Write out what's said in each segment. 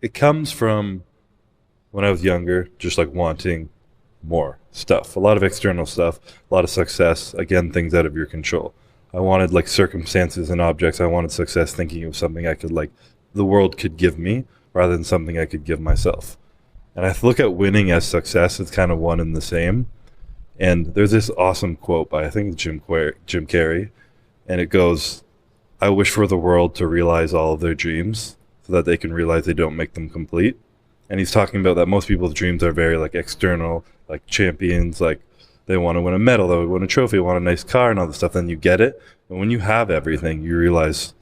it comes from when I was younger, just like wanting more stuff, a lot of external stuff, a lot of success, again, things out of your control. I wanted like circumstances and objects. I wanted success thinking of something I could like, the world could give me rather than something I could give myself. And I look at winning as success. It's kind of one and the same. And there's this awesome quote by, I think, Jim Carrey. And it goes, I wish for the world to realize all of their dreams so that they can realize they don't make them complete. And he's talking about that most people's dreams are very like external, like champions, like they want to win a medal, they want a trophy, they want a nice car and all this stuff. Then you get it. And when you have everything, you realize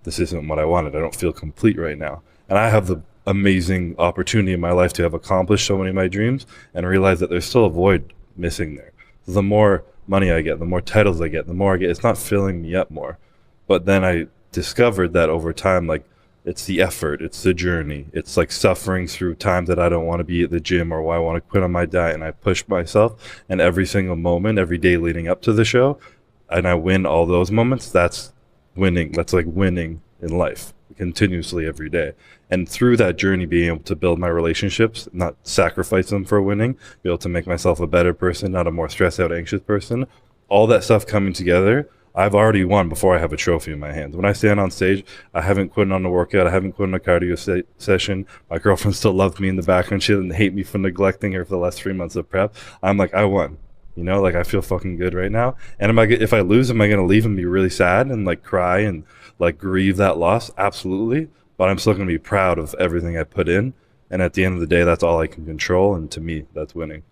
this isn't what I wanted. I don't feel complete right now. And I have the amazing opportunity in my life to have accomplished so many of my dreams and realize that there's still a void missing there. So the more money I get, the more titles I get, the more I get, it's not filling me up more. But then I discovered that over time, like, it's the effort, it's the journey. It's like suffering through times that I don't want to be at the gym or why I want to quit on my diet, and I push myself. And every single moment, every day leading up to the show, and I win all those moments, that's winning. That's like winning in life continuously every day. And through that journey, being able to build my relationships, not sacrifice them for winning, be able to make myself a better person, not a more stressed out, anxious person, all that stuff coming together, I've already won before I have a trophy in my hands. When I stand on stage, I haven't quit on a workout. I haven't quit on a cardio session. My girlfriend still loves me in the background. She doesn't hate me for neglecting her for the last 3 months of prep. I'm like, I won. You know, like I feel fucking good right now. And if I lose, am I going to leave and be really sad and like cry and like grieve that loss? Absolutely. But I'm still going to be proud of everything I put in. And at the end of the day, that's all I can control. And to me, that's winning.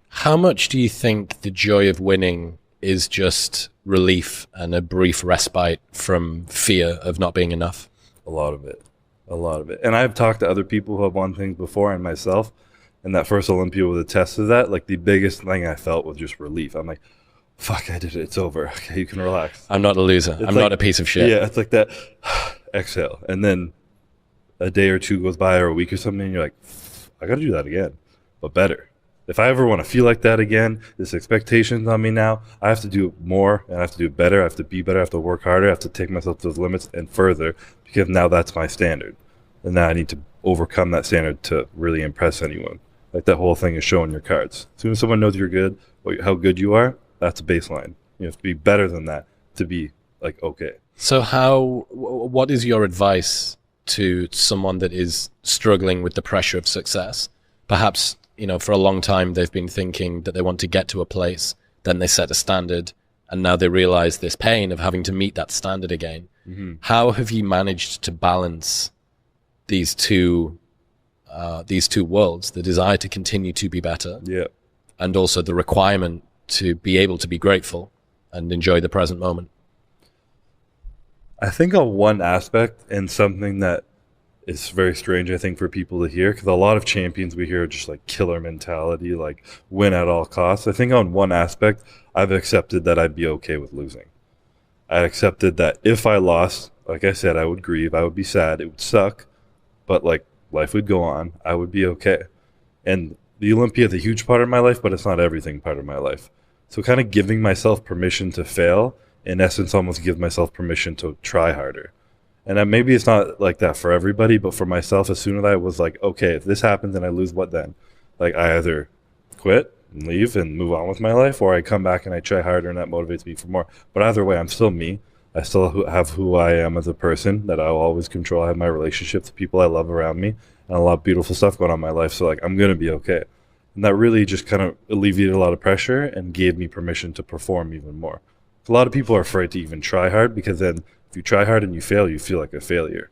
How much do you think the joy of winning is just relief and a brief respite from fear of not being enough? A lot of it. A lot of it. And I've talked to other people who have won things before and myself. And that first Olympia was a test of that. Like the biggest thing I felt was just relief. I'm like, fuck, I did it. It's over. Okay, you can relax. I'm not a loser. I'm not a piece of shit. Yeah, it's like that. Exhale. And then a day or two goes by or a week or something, and you're like, I got to do that again, but better. If I ever want to feel like that again, this expectation's on me now, I have to do more and I have to do it better. I have to be better. I have to work harder. I have to take myself to those limits and further, because now that's my standard. And now I need to overcome that standard to really impress anyone. Like that whole thing is showing your cards. As soon as someone knows you're good, how good you are, that's a baseline. You have to be better than that to be like, okay. So what is your advice to someone that is struggling with the pressure of success? Perhaps, you know, for a long time they've been thinking that they want to get to a place, then they set a standard, and now they realize this pain of having to meet that standard again. Mm-hmm. How have you managed to balance these two worlds, the desire to continue to be better, yeah, and also the requirement to be able to be grateful and enjoy the present moment? I think on one aspect, and something that is very strange, I think, for people to hear, because a lot of champions we hear are just like killer mentality, like win at all costs. I think on one aspect, I've accepted that I'd be okay with losing. I accepted that if I lost, like I said, I would grieve, I would be sad, it would suck, but like life would go on, I would be okay. And the Olympia is a huge part of my life, but it's not everything part of my life. So kind of giving myself permission to fail, in essence, almost give myself permission to try harder. And maybe it's not like that for everybody, but for myself, as soon as I was like, okay, if this happens and I lose, what then? Like I either quit and leave and move on with my life, or I come back and I try harder and that motivates me for more. But either way, I'm still me. I still have who I am as a person that I'll always control. I have my relationships, the people I love around me, and a lot of beautiful stuff going on in my life. So like, I'm going to be okay. And that really just kind of alleviated a lot of pressure and gave me permission to perform even more. A lot of people are afraid to even try hard, because then if you try hard and you fail, you feel like a failure.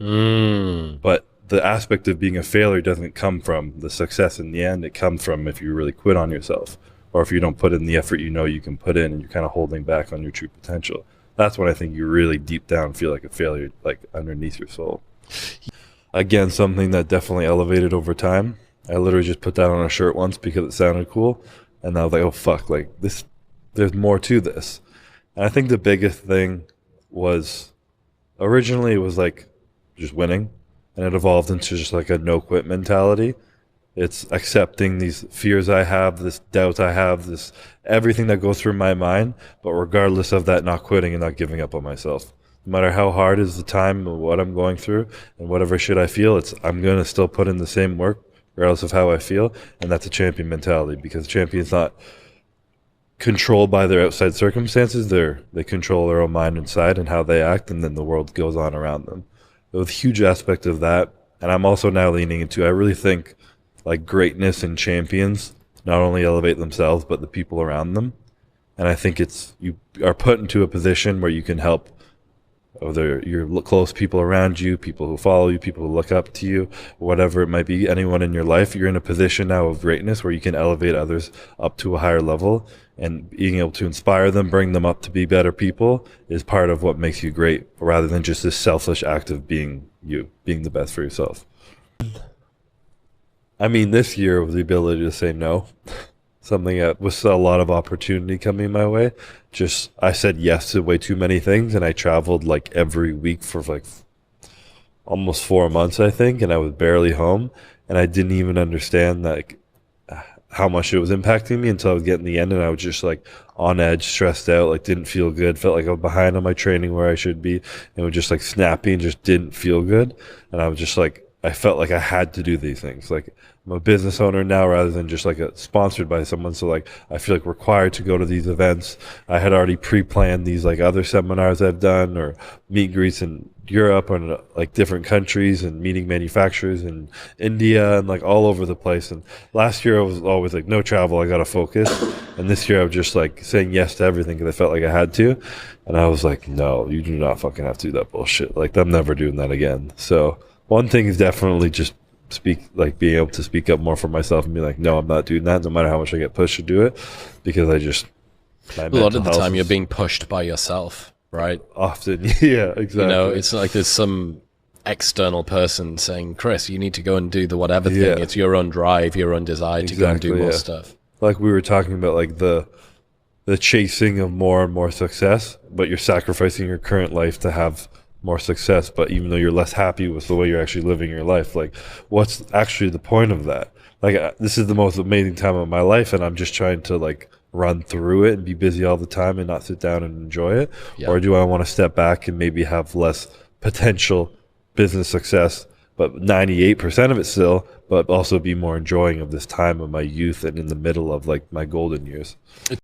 But the aspect of being a failure doesn't come from the success in the end. It comes from if you really quit on yourself, or if you don't put in the effort you know you can put in and you're kind of holding back on your true potential. That's when I think you really deep down feel like a failure, like underneath your soul. Again, something that definitely elevated over time. I literally just put that on a shirt once because it sounded cool. And I was like, oh, fuck, like this, there's more to this. And I think the biggest thing was, originally it was like just winning, and it evolved into just like a no quit mentality. It's accepting these fears I have, this doubt I have, this everything that goes through my mind, but regardless of that, not quitting and not giving up on myself. No matter how hard is the time or what I'm going through and whatever shit I feel, I'm going to still put in the same work regardless of how I feel. And that's a champion mentality, because champion's not controlled by their outside circumstances. They control their own mind inside and how they act, and then the world goes on around them. There's a huge aspect of that. And I'm also now leaning into, I really think like greatness and champions not only elevate themselves, but the people around them. And I think you are put into a position where you can help whether your close people around you, people who follow you, people who look up to you, whatever it might be, anyone in your life. You're in a position now of greatness where you can elevate others up to a higher level, and being able to inspire them, bring them up to be better people is part of what makes you great, rather than just this selfish act of being the best for yourself. I mean, this year was the ability to say no. Something that was a lot of opportunity coming my way. Just, I said yes to way too many things, and I traveled like every week for like almost 4 months, I think, and I was barely home, and I didn't even understand like how much it was impacting me until I was getting the end, and I was just like on edge, stressed out, like didn't feel good, felt like I was behind on my training where I should be, and was just like snappy and just didn't feel good. And I was just like, I felt like I had to do these things. Like, I'm a business owner now rather than just like sponsored by someone. So like, I feel like required to go to these events. I had already pre-planned these like other seminars I've done, or meet and greets in Europe and like different countries, and meeting manufacturers in India and like all over the place. And last year I was always like, no travel, I got to focus. And this year I was just like saying yes to everything because I felt like I had to. And I was like, no, you do not fucking have to do that bullshit. Like, I'm never doing that again. So one thing is definitely just being able to speak up more for myself and be like, no, I'm not doing that, no matter how much I get pushed to do it, because a lot of the time you're being pushed by yourself, right? Often, yeah, exactly. You know, it's like there's some external person saying, Chris, you need to go and do the whatever thing. It's your own drive, your own desire to go and do more stuff. Like we were talking about, like the chasing of more and more success, but you're sacrificing your current life to have more success. But even though you're less happy with the way you're actually living your life, like, what's actually the point of that? Like, this is the most amazing time of my life, and I'm just trying to like run through it and be busy all the time and not sit down and enjoy it. Or do I want to step back and maybe have less potential business success, but 98% of it still, but also be more enjoying of this time of my youth and in the middle of like my golden years?